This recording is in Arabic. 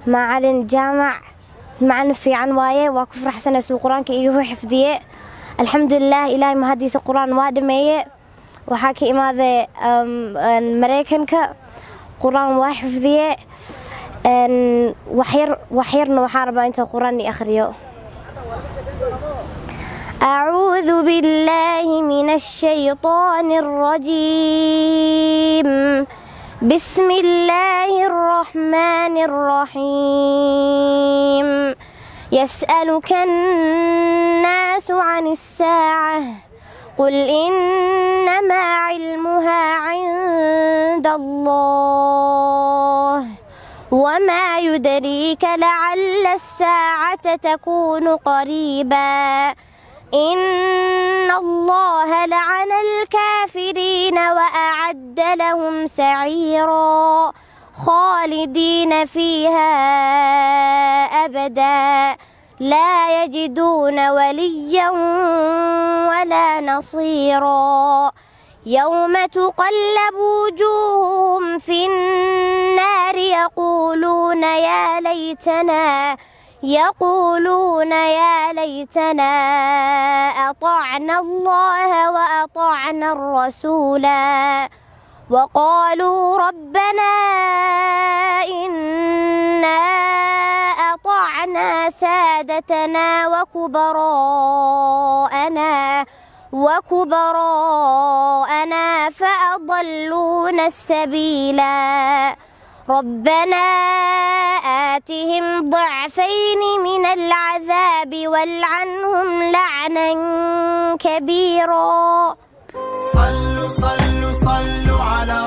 معلن جامع معنا في عنواية وكفر حسن سو قرآن كإيوه حفظيه الحمد لله إلهي ما هديس قرآن وادمية وحكي ماذا مريكن قرآن وحفظيه وحيرنا وحاربة أنت قرآن أخريو. أعوذ بالله من الشيطان الرجيم. بسم الله الرحمن الرحيم. يسألك الناس عن الساعة قل إنما علمها عند الله وما يدريك لعل الساعة تكون قريبا إن الله لعن الكافرين وأعد لهم سعيرا خالدين فيها أبدا لا يجدون وليا ولا نصيرا يوم تقلب وجوههم في النار يقولون يا ليتنا أطعنا الله وأطعنا الرسولا وقالوا ربنا إنا أطعنا سادتنا وكبراءنا فأضلونا السبيلا ربنا آتهم ضعفين من العذاب والعنهم لعنا كبيرا. صلوا على